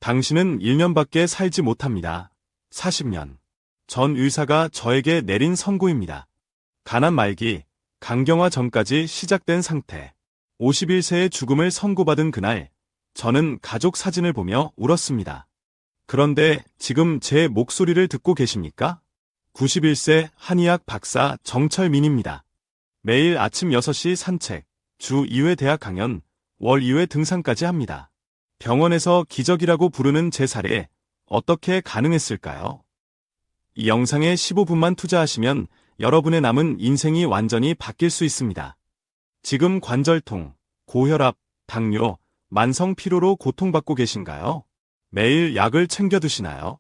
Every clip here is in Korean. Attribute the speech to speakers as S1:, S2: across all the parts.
S1: 당신은 1년밖에 살지 못합니다. 40년. 전 의사가 저에게 내린 선고입니다. 가난 말기, 간경화 전까지 시작된 상태. 51세의 죽음을 선고받은 그날, 저는 가족 사진을 보며 울었습니다. 그런데 지금 제 목소리를 듣고 계십니까? 91세 한의학 박사 정철민입니다. 매일 아침 6시 산책, 주 2회 대학 강연, 월 2회 등산까지 합니다. 병원에서 기적이라고 부르는 제 사례, 어떻게 가능했을까요? 이 영상에 15분만 투자하시면 여러분의 남은 인생이 완전히 바뀔 수 있습니다. 지금 관절통, 고혈압, 당뇨, 만성 피로로 고통받고 계신가요? 매일 약을 챙겨 드시나요?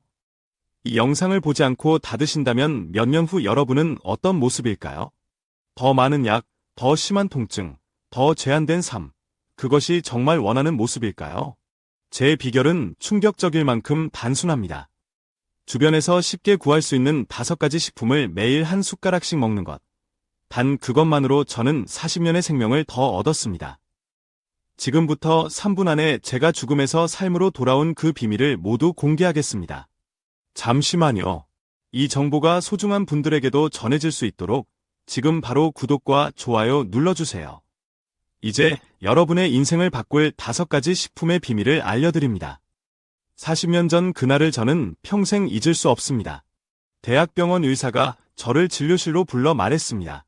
S1: 이 영상을 보지 않고 다 드신다면 몇 년 후 여러분은 어떤 모습일까요? 더 많은 약, 더 심한 통증, 더 제한된 삶. 그것이 정말 원하는 모습일까요? 제 비결은 충격적일 만큼 단순합니다. 주변에서 쉽게 구할 수 있는 5가지 식품을 매일 한 숟가락씩 먹는 것. 단 그것만으로 저는 40년의 생명을 더 얻었습니다. 지금부터 3분 안에 제가 죽음에서 삶으로 돌아온 그 비밀을 모두 공개하겠습니다. 잠시만요. 이 정보가 소중한 분들에게도 전해질 수 있도록 지금 바로 구독과 좋아요 눌러주세요. 이제 여러분의 인생을 바꿀 5가지 식품의 비밀을 알려드립니다. 40년 전 그날을 저는 평생 잊을 수 없습니다. 대학병원 의사가 저를 진료실로 불러 말했습니다.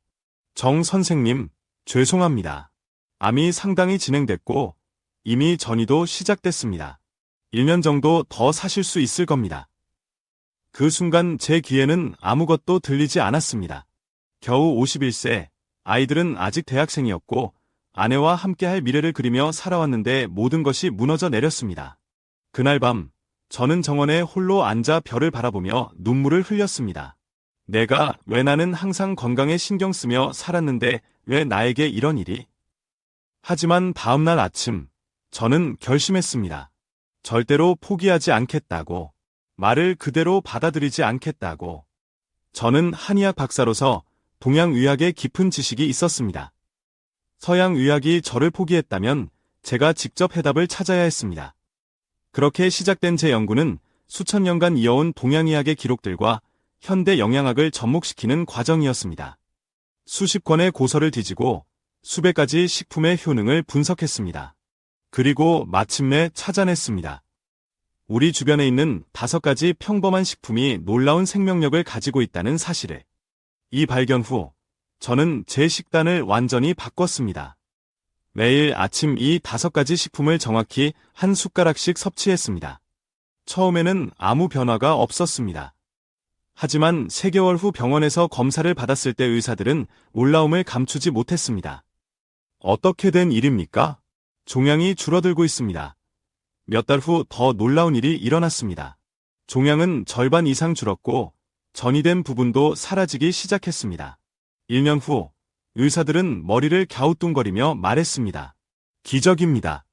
S1: 정 선생님, 죄송합니다. 암이 상당히 진행됐고 이미 전이도 시작됐습니다. 1년 정도 더 사실 수 있을 겁니다. 그 순간 제 귀에는 아무것도 들리지 않았습니다. 겨우 51세, 아이들은 아직 대학생이었고 아내와 함께할 미래를 그리며 살아왔는데 모든 것이 무너져 내렸습니다. 그날 밤, 저는 정원에 홀로 앉아 별을 바라보며 눈물을 흘렸습니다. 왜 나는 항상 건강에 신경 쓰며 살았는데 왜 나에게 이런 일이? 하지만 다음날 아침, 저는 결심했습니다. 절대로 포기하지 않겠다고. 말을 그대로 받아들이지 않겠다고. 저는 한의학 박사로서 동양의학에 깊은 지식이 있었습니다. 서양의학이 저를 포기했다면 제가 직접 해답을 찾아야 했습니다. 그렇게 시작된 제 연구는 수천 년간 이어온 동양의학의 기록들과 현대 영양학을 접목시키는 과정이었습니다. 수십 권의 고서를 뒤지고 수백 가지 식품의 효능을 분석했습니다. 그리고 마침내 찾아냈습니다. 우리 주변에 있는 5가지 평범한 식품이 놀라운 생명력을 가지고 있다는 사실을. 이 발견 후 저는 제 식단을 완전히 바꿨습니다. 매일 아침 이 5가지 식품을 정확히 한 숟가락씩 섭취했습니다. 처음에는 아무 변화가 없었습니다. 하지만 3개월 후 병원에서 검사를 받았을 때 의사들은 놀라움을 감추지 못했습니다. 어떻게 된 일입니까? 종양이 줄어들고 있습니다. 몇 달 후 더 놀라운 일이 일어났습니다. 종양은 절반 이상 줄었고 전이된 부분도 사라지기 시작했습니다. 1년 후 의사들은 머리를 갸우뚱거리며 말했습니다. 기적입니다.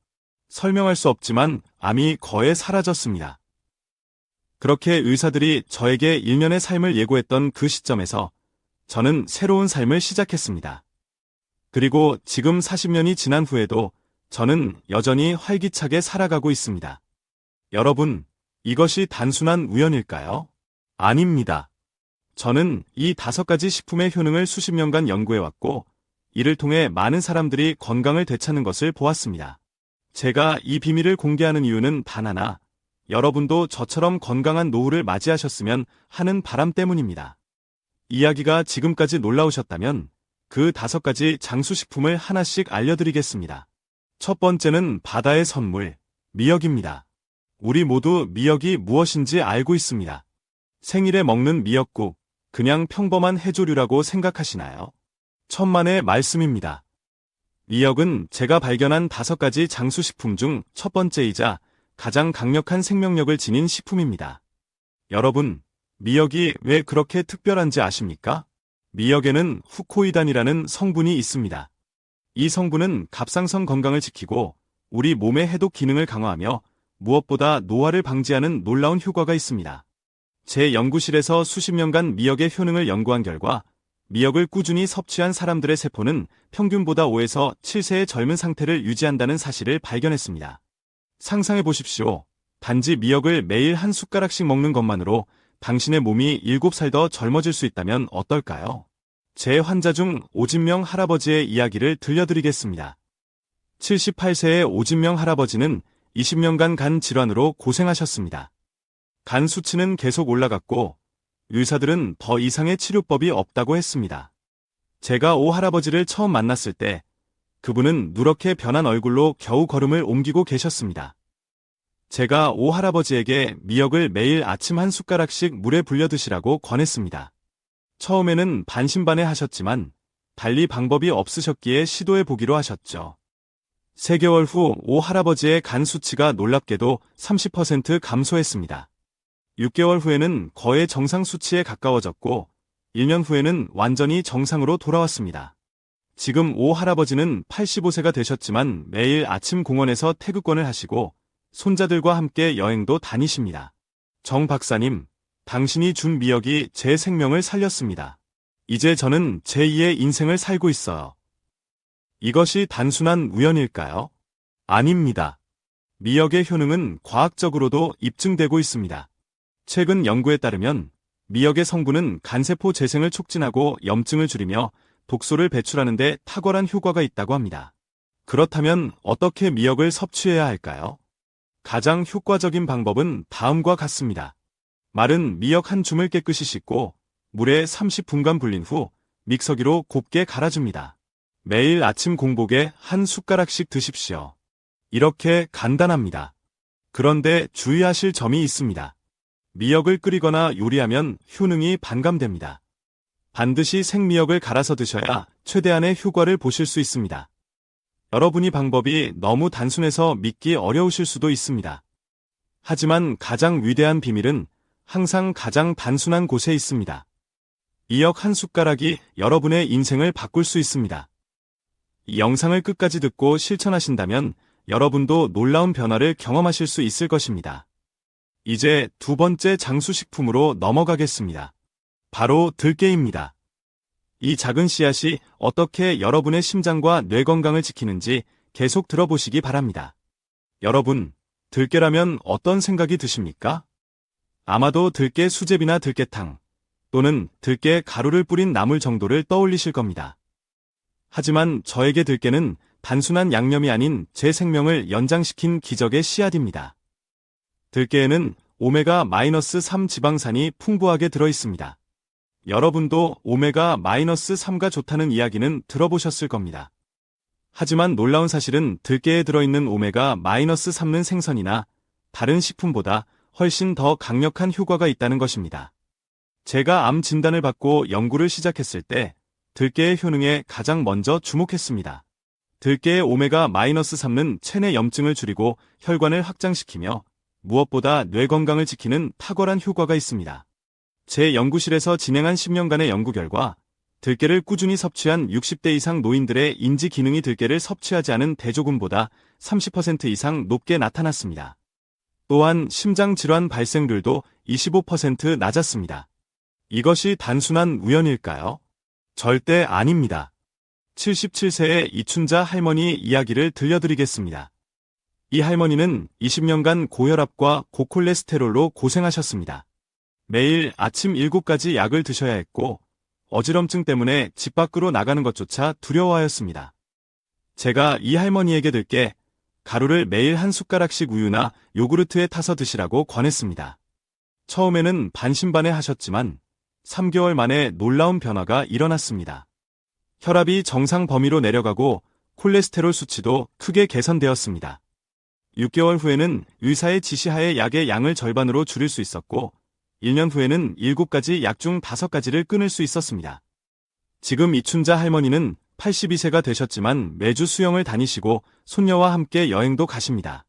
S1: 설명할 수 없지만 암이 거의 사라졌습니다. 그렇게 의사들이 저에게 1년의 삶을 예고했던 그 시점에서 저는 새로운 삶을 시작했습니다. 그리고 지금 40년이 지난 후에도 저는 여전히 활기차게 살아가고 있습니다. 여러분, 이것이 단순한 우연일까요? 아닙니다. 저는 이 5가지 식품의 효능을 수십 년간 연구해왔고 이를 통해 많은 사람들이 건강을 되찾는 것을 보았습니다. 제가 이 비밀을 공개하는 이유는 단 하나, 여러분도 저처럼 건강한 노후를 맞이하셨으면 하는 바람 때문입니다. 이야기가 지금까지 놀라우셨다면 그 5가지 장수식품을 하나씩 알려드리겠습니다. 첫 번째는 바다의 선물, 미역입니다. 우리 모두 미역이 무엇인지 알고 있습니다. 생일에 먹는 미역국, 그냥 평범한 해조류라고 생각하시나요? 천만의 말씀입니다. 미역은 제가 발견한 5가지 장수식품 중 첫 번째이자 가장 강력한 생명력을 지닌 식품입니다. 여러분, 미역이 왜 그렇게 특별한지 아십니까? 미역에는 후코이단이라는 성분이 있습니다. 이 성분은 갑상선 건강을 지키고 우리 몸의 해독 기능을 강화하며 무엇보다 노화를 방지하는 놀라운 효과가 있습니다. 제 연구실에서 수십 년간 미역의 효능을 연구한 결과 미역을 꾸준히 섭취한 사람들의 세포는 평균보다 5에서 7세의 젊은 상태를 유지한다는 사실을 발견했습니다. 상상해 보십시오. 단지 미역을 매일 한 숟가락씩 먹는 것만으로 당신의 몸이 7살 더 젊어질 수 있다면 어떨까요? 제 환자 중 오진명 할아버지의 이야기를 들려드리겠습니다. 78세의 오진명 할아버지는 20년간 간 질환으로 고생하셨습니다. 간 수치는 계속 올라갔고 의사들은 더 이상의 치료법이 없다고 했습니다. 제가 오 할아버지를 처음 만났을 때 그분은 누렇게 변한 얼굴로 겨우 걸음을 옮기고 계셨습니다. 제가 오 할아버지에게 미역을 매일 아침 한 숟가락씩 물에 불려 드시라고 권했습니다. 처음에는 반신반의 하셨지만 달리 방법이 없으셨기에 시도해 보기로 하셨죠. 3개월 후 오 할아버지의 간 수치가 놀랍게도 30% 감소했습니다. 6개월 후에는 거의 정상 수치에 가까워졌고 1년 후에는 완전히 정상으로 돌아왔습니다. 지금 오 할아버지는 85세가 되셨지만 매일 아침 공원에서 태극권을 하시고 손자들과 함께 여행도 다니십니다. 정 박사님, 당신이 준 미역이 제 생명을 살렸습니다. 이제 저는 제2의 인생을 살고 있어요. 이것이 단순한 우연일까요? 아닙니다. 미역의 효능은 과학적으로도 입증되고 있습니다. 최근 연구에 따르면 미역의 성분은 간세포 재생을 촉진하고 염증을 줄이며 독소를 배출하는 데 탁월한 효과가 있다고 합니다. 그렇다면 어떻게 미역을 섭취해야 할까요? 가장 효과적인 방법은 다음과 같습니다. 마른 미역 한 줌을 깨끗이 씻고 물에 30분간 불린 후 믹서기로 곱게 갈아줍니다. 매일 아침 공복에 한 숟가락씩 드십시오. 이렇게 간단합니다. 그런데 주의하실 점이 있습니다. 미역을 끓이거나 요리하면 효능이 반감됩니다. 반드시 생미역을 갈아서 드셔야 최대한의 효과를 보실 수 있습니다. 여러분이 방법이 너무 단순해서 믿기 어려우실 수도 있습니다. 하지만 가장 위대한 비밀은 항상 가장 단순한 곳에 있습니다. 미역 한 숟가락이 여러분의 인생을 바꿀 수 있습니다. 이 영상을 끝까지 듣고 실천하신다면 여러분도 놀라운 변화를 경험하실 수 있을 것입니다. 이제 두 번째 장수식품으로 넘어가겠습니다. 바로 들깨입니다. 이 작은 씨앗이 어떻게 여러분의 심장과 뇌 건강을 지키는지 계속 들어보시기 바랍니다. 여러분, 들깨라면 어떤 생각이 드십니까? 아마도 들깨 수제비나 들깨탕 또는 들깨 가루를 뿌린 나물 정도를 떠올리실 겁니다. 하지만 저에게 들깨는 단순한 양념이 아닌 제 생명을 연장시킨 기적의 씨앗입니다. 들깨에는 오메가-3 지방산이 풍부하게 들어있습니다. 여러분도 오메가-3가 좋다는 이야기는 들어보셨을 겁니다. 하지만 놀라운 사실은 들깨에 들어있는 오메가-3는 생선이나 다른 식품보다 훨씬 더 강력한 효과가 있다는 것입니다. 제가 암 진단을 받고 연구를 시작했을 때 들깨의 효능에 가장 먼저 주목했습니다. 들깨의 오메가-3는 체내 염증을 줄이고 혈관을 확장시키며 무엇보다 뇌 건강을 지키는 탁월한 효과가 있습니다. 제 연구실에서 진행한 10년간의 연구 결과 들깨를 꾸준히 섭취한 60대 이상 노인들의 인지 기능이 들깨를 섭취하지 않은 대조군보다 30% 이상 높게 나타났습니다. 또한 심장 질환 발생률도 25% 낮았습니다. 이것이 단순한 우연일까요? 절대 아닙니다. 77세의 이춘자 할머니 이야기를 들려드리겠습니다. 이 할머니는 20년간 고혈압과 고콜레스테롤로 고생하셨습니다. 매일 아침 7가지 약을 드셔야 했고 어지럼증 때문에 집 밖으로 나가는 것조차 두려워하였습니다. 제가 이 할머니에게 들깨 가루를 매일 한 숟가락씩 우유나 요구르트에 타서 드시라고 권했습니다. 처음에는 반신반의 하셨지만 3개월 만에 놀라운 변화가 일어났습니다. 혈압이 정상 범위로 내려가고 콜레스테롤 수치도 크게 개선되었습니다. 6개월 후에는 의사의 지시하에 약의 양을 절반으로 줄일 수 있었고 1년 후에는 7가지 약 중 5가지를 끊을 수 있었습니다. 지금 이춘자 할머니는 82세가 되셨지만 매주 수영을 다니시고 손녀와 함께 여행도 가십니다.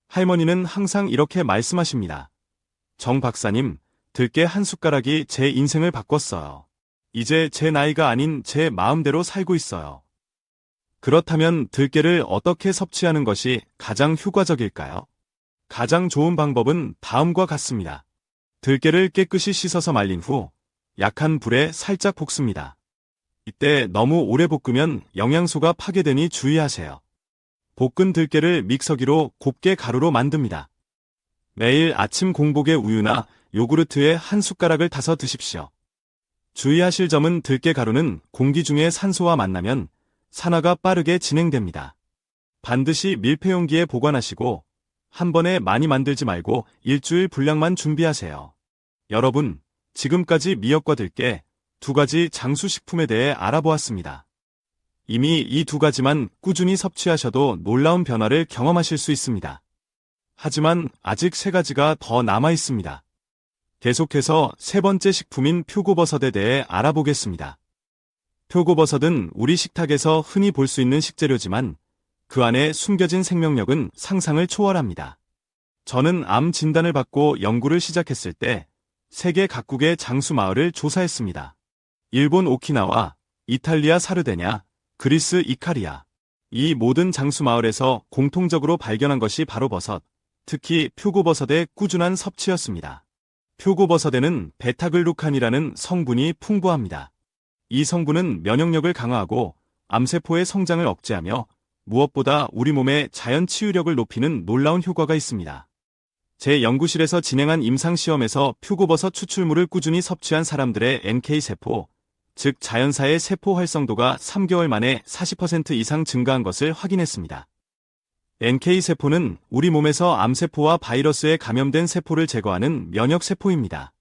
S1: 할머니는 항상 이렇게 말씀하십니다. 정 박사님, 들깨 한 숟가락이 제 인생을 바꿨어요. 이제 제 나이가 아닌 제 마음대로 살고 있어요. 그렇다면 들깨를 어떻게 섭취하는 것이 가장 효과적일까요? 가장 좋은 방법은 다음과 같습니다. 들깨를 깨끗이 씻어서 말린 후 약한 불에 살짝 볶습니다. 이때 너무 오래 볶으면 영양소가 파괴되니 주의하세요. 볶은 들깨를 믹서기로 곱게 가루로 만듭니다. 매일 아침 공복에 우유나 요구르트에 한 숟가락을 타서 드십시오. 주의하실 점은 들깨 가루는 공기 중에 산소와 만나면 산화가 빠르게 진행됩니다. 반드시 밀폐 용기에 보관하시고 한 번에 많이 만들지 말고 일주일 분량만 준비하세요. 여러분, 지금까지 미역과 들깨 두 가지 장수식품에 대해 알아보았습니다. 이미 이 두 가지만 꾸준히 섭취하셔도 놀라운 변화를 경험하실 수 있습니다. 하지만 아직 세 가지가 더 남아 있습니다. 계속해서 세 번째 식품인 표고버섯에 대해 알아보겠습니다. 표고버섯은 우리 식탁에서 흔히 볼 수 있는 식재료지만 그 안에 숨겨진 생명력은 상상을 초월합니다. 저는 암 진단을 받고 연구를 시작했을 때 세계 각국의 장수 마을을 조사했습니다. 일본 오키나와, 이탈리아 사르데냐, 그리스 이카리아. 이 모든 장수 마을에서 공통적으로 발견한 것이 바로 버섯, 특히 표고버섯의 꾸준한 섭취였습니다. 표고버섯에는 베타글루칸이라는 성분이 풍부합니다. 이 성분은 면역력을 강화하고 암세포의 성장을 억제하며 무엇보다 우리 몸의 자연 치유력을 높이는 놀라운 효과가 있습니다. 제 연구실에서 진행한 임상시험에서 표고버섯 추출물을 꾸준히 섭취한 사람들의 NK세포, 즉 자연사의 세포 활성도가 3개월 만에 40% 이상 증가한 것을 확인했습니다. NK세포는 우리 몸에서 암세포와 바이러스에 감염된 세포를 제거하는 면역세포입니다.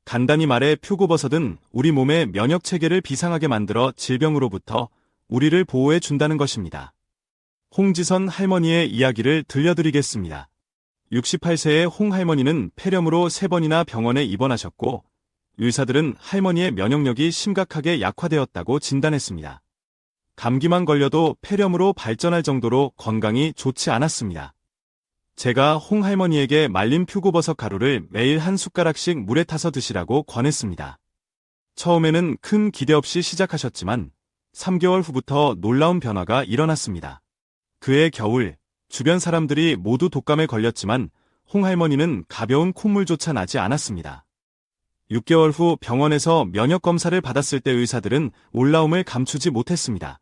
S1: 간단히 말해 표고버섯은 우리 몸의 면역체계를 비상하게 만들어 질병으로부터 우리를 보호해 준다는 것입니다. 홍지선 할머니의 이야기를 들려드리겠습니다. 68세의 홍 할머니는 폐렴으로 3번이나 병원에 입원하셨고 의사들은 할머니의 면역력이 심각하게 약화되었다고 진단했습니다. 감기만 걸려도 폐렴으로 발전할 정도로 건강이 좋지 않았습니다. 제가 홍 할머니에게 말린 표고버섯 가루를 매일 한 숟가락씩 물에 타서 드시라고 권했습니다. 처음에는 큰 기대 없이 시작하셨지만 3개월 후부터 놀라운 변화가 일어났습니다. 그해 겨울, 주변 사람들이 모두 독감에 걸렸지만 홍 할머니는 가벼운 콧물조차 나지 않았습니다. 6개월 후 병원에서 면역검사를 받았을 때 의사들은 놀라움을 감추지 못했습니다.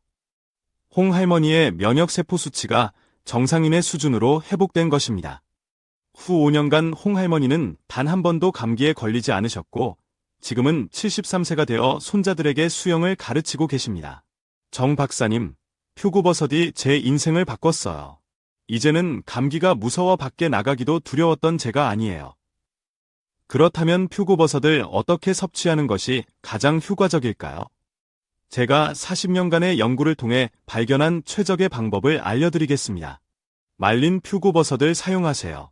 S1: 홍 할머니의 면역세포 수치가 정상인의 수준으로 회복된 것입니다. 후 5년간 홍 할머니는 단 한 번도 감기에 걸리지 않으셨고 지금은 73세가 되어 손자들에게 수영을 가르치고 계십니다. 정 박사님, 표고버섯이 제 인생을 바꿨어요. 이제는 감기가 무서워 밖에 나가기도 두려웠던 제가 아니에요. 그렇다면 표고버섯을 어떻게 섭취하는 것이 가장 효과적일까요? 제가 40년간의 연구를 통해 발견한 최적의 방법을 알려드리겠습니다. 말린 표고버섯을 사용하세요.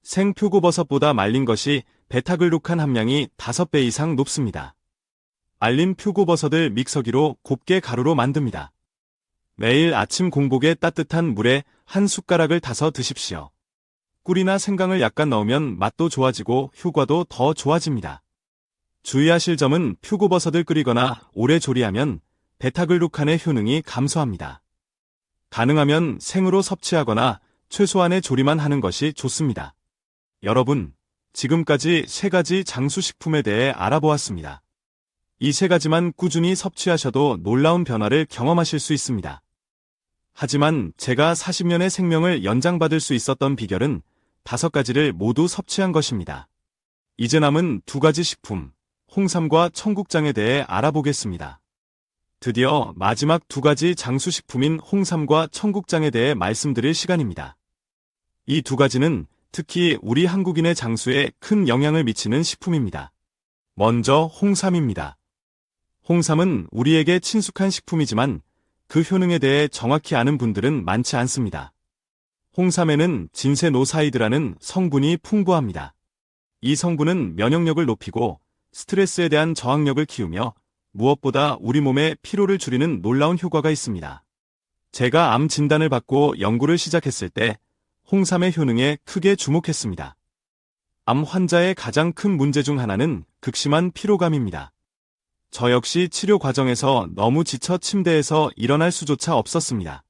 S1: 생 표고버섯보다 말린 것이 베타글루칸 함량이 5배 이상 높습니다. 말린 표고버섯을 믹서기로 곱게 가루로 만듭니다. 매일 아침 공복에 따뜻한 물에 한 숟가락을 타서 드십시오. 꿀이나 생강을 약간 넣으면 맛도 좋아지고 효과도 더 좋아집니다. 주의하실 점은 표고버섯을 끓이거나 오래 조리하면 베타글루칸의 효능이 감소합니다. 가능하면 생으로 섭취하거나 최소한의 조리만 하는 것이 좋습니다. 여러분, 지금까지 3가지 장수식품에 대해 알아보았습니다. 이 3가지만 꾸준히 섭취하셔도 놀라운 변화를 경험하실 수 있습니다. 하지만 제가 40년의 생명을 연장받을 수 있었던 비결은 5가지를 모두 섭취한 것입니다. 이제 남은 2가지 식품, 홍삼과 청국장에 대해 알아보겠습니다. 드디어 마지막 2가지 장수식품인 홍삼과 청국장에 대해 말씀드릴 시간입니다. 이 2가지는 특히 우리 한국인의 장수에 큰 영향을 미치는 식품입니다. 먼저 홍삼입니다. 홍삼은 우리에게 친숙한 식품이지만 그 효능에 대해 정확히 아는 분들은 많지 않습니다. 홍삼에는 진세노사이드라는 성분이 풍부합니다. 이 성분은 면역력을 높이고 스트레스에 대한 저항력을 키우며 무엇보다 우리 몸의 피로를 줄이는 놀라운 효과가 있습니다. 제가 암 진단을 받고 연구를 시작했을 때 홍삼의 효능에 크게 주목했습니다. 암 환자의 가장 큰 문제 중 하나는 극심한 피로감입니다. 저 역시 치료 과정에서 너무 지쳐 침대에서 일어날 수조차 없었습니다.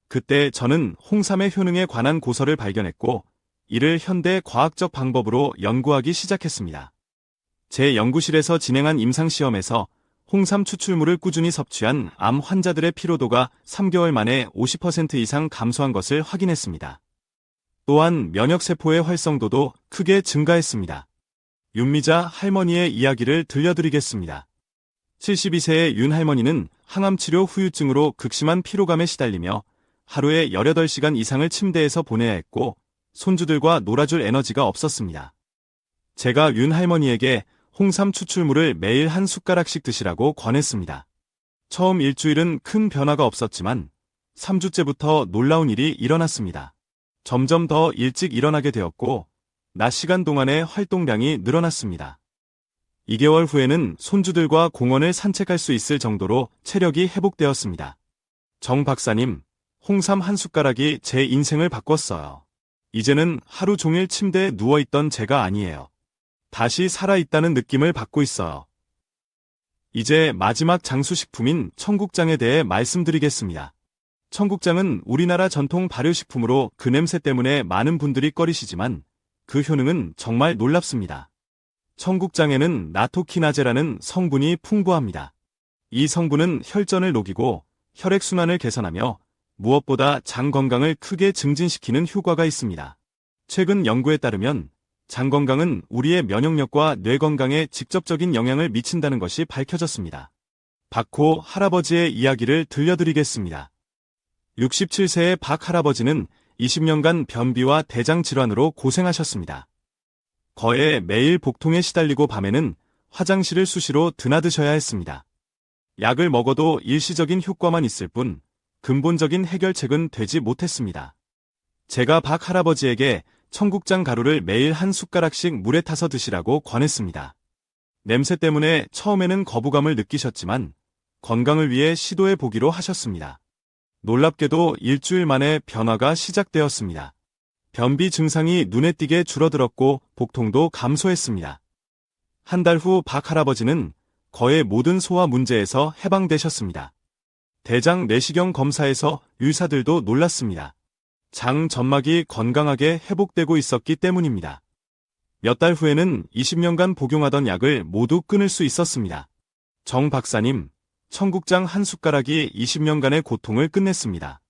S1: 그때 저는 홍삼의 효능에 관한 고서를 발견했고 이를 현대 과학적 방법으로 연구하기 시작했습니다. 제 연구실에서 진행한 임상시험에서 홍삼 추출물을 꾸준히 섭취한 암 환자들의 피로도가 3개월 만에 50% 이상 감소한 것을 확인했습니다. 또한 면역세포의 활성도도 크게 증가했습니다. 윤미자 할머니의 이야기를 들려드리겠습니다. 72세의 윤 할머니는 항암치료 후유증으로 극심한 피로감에 시달리며 하루에 18시간 이상을 침대에서 보내야 했고 손주들과 놀아줄 에너지가 없었습니다. 제가 윤 할머니에게 홍삼 추출물을 매일 한 숟가락씩 드시라고 권했습니다. 처음 일주일은 큰 변화가 없었지만 3주째부터 놀라운 일이 일어났습니다. 점점 더 일찍 일어나게 되었고 낮 시간 동안의 활동량이 늘어났습니다. 2개월 후에는 손주들과 공원을 산책할 수 있을 정도로 체력이 회복되었습니다. 정 박사님, 홍삼 한 숟가락이 제 인생을 바꿨어요. 이제는 하루 종일 침대에 누워있던 제가 아니에요. 다시 살아있다는 느낌을 받고 있어요. 이제 마지막 장수식품인 청국장에 대해 말씀드리겠습니다. 청국장은 우리나라 전통 발효식품으로 그 냄새 때문에 많은 분들이 꺼리시지만 그 효능은 정말 놀랍습니다. 청국장에는 나토키나제라는 성분이 풍부합니다. 이 성분은 혈전을 녹이고 혈액순환을 개선하며 무엇보다 장 건강을 크게 증진시키는 효과가 있습니다. 최근 연구에 따르면 장 건강은 우리의 면역력과 뇌 건강에 직접적인 영향을 미친다는 것이 밝혀졌습니다. 박호 할아버지의 이야기를 들려드리겠습니다. 67세의 박 할아버지는 20년간 변비와 대장 질환으로 고생하셨습니다. 거에 매일 복통에 시달리고 밤에는 화장실을 수시로 드나드셔야 했습니다. 약을 먹어도 일시적인 효과만 있을 뿐 근본적인 해결책은 되지 못했습니다. 제가 박 할아버지에게 청국장 가루를 매일 한 숟가락씩 물에 타서 드시라고 권했습니다. 냄새 때문에 처음에는 거부감을 느끼셨지만 건강을 위해 시도해 보기로 하셨습니다. 놀랍게도 일주일 만에 변화가 시작되었습니다. 변비 증상이 눈에 띄게 줄어들었고 복통도 감소했습니다. 한 달 후 박 할아버지는 거의 모든 소화 문제에서 해방되셨습니다. 대장 내시경 검사에서 의사들도 놀랐습니다. 장 점막이 건강하게 회복되고 있었기 때문입니다. 몇 달 후에는 20년간 복용하던 약을 모두 끊을 수 있었습니다. 정 박사님, 청국장 한 숟가락이 20년간의 고통을 끝냈습니다.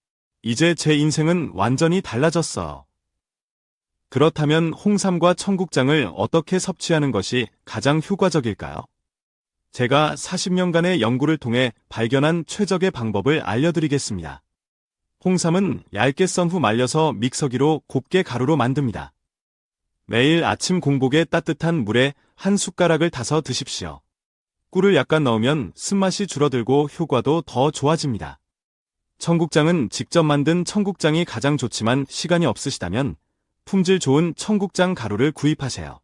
S1: 이제 제 인생은 완전히 달라졌어요. 그렇다면 홍삼과 청국장을 어떻게 섭취하는 것이 가장 효과적일까요? 제가 40년간의 연구를 통해 발견한 최적의 방법을 알려드리겠습니다. 홍삼은 얇게 썬 후 말려서 믹서기로 곱게 가루로 만듭니다. 매일 아침 공복에 따뜻한 물에 한 숟가락을 타서 드십시오. 꿀을 약간 넣으면 쓴맛이 줄어들고 효과도 더 좋아집니다. 청국장은 직접 만든 청국장이 가장 좋지만 시간이 없으시다면 품질 좋은 청국장 가루를 구입하세요.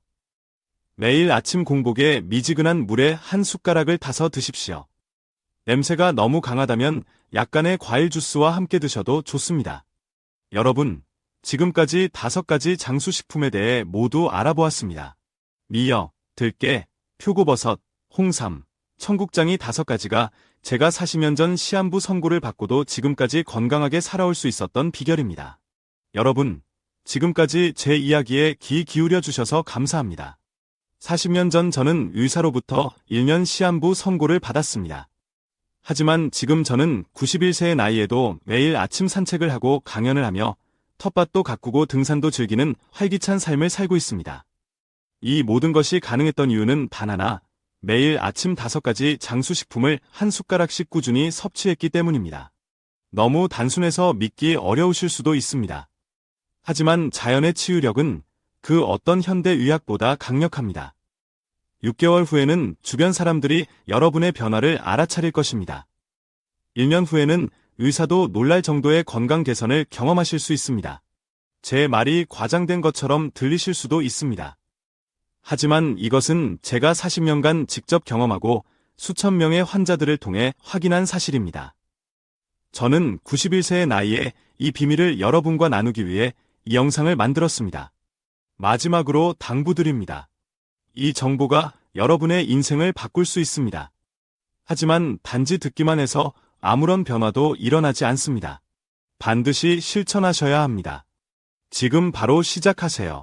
S1: 매일 아침 공복에 미지근한 물에 한 숟가락을 타서 드십시오. 냄새가 너무 강하다면 약간의 과일 주스와 함께 드셔도 좋습니다. 여러분, 지금까지 5가지 장수식품에 대해 모두 알아보았습니다. 미역, 들깨, 표고버섯, 홍삼, 청국장이 5가지가 제가 40년 전 시한부 선고를 받고도 지금까지 건강하게 살아올 수 있었던 비결입니다. 여러분, 지금까지 제 이야기에 귀 기울여 주셔서 감사합니다. 40년 전 저는 의사로부터 1년 시한부 선고를 받았습니다. 하지만 지금 저는 91세의 나이에도 매일 아침 산책을 하고 강연을 하며 텃밭도 가꾸고 등산도 즐기는 활기찬 삶을 살고 있습니다. 이 모든 것이 가능했던 이유는 단 하나, 매일 아침 5가지 장수식품을 한 숟가락씩 꾸준히 섭취했기 때문입니다. 너무 단순해서 믿기 어려우실 수도 있습니다. 하지만 자연의 치유력은 그 어떤 현대의학보다 강력합니다. 6개월 후에는 주변 사람들이 여러분의 변화를 알아차릴 것입니다. 1년 후에는 의사도 놀랄 정도의 건강 개선을 경험하실 수 있습니다. 제 말이 과장된 것처럼 들리실 수도 있습니다. 하지만 이것은 제가 40년간 직접 경험하고 수천 명의 환자들을 통해 확인한 사실입니다. 저는 91세의 나이에 이 비밀을 여러분과 나누기 위해 이 영상을 만들었습니다. 마지막으로 당부드립니다. 이 정보가 여러분의 인생을 바꿀 수 있습니다. 하지만 단지 듣기만 해서 아무런 변화도 일어나지 않습니다. 반드시 실천하셔야 합니다. 지금 바로 시작하세요.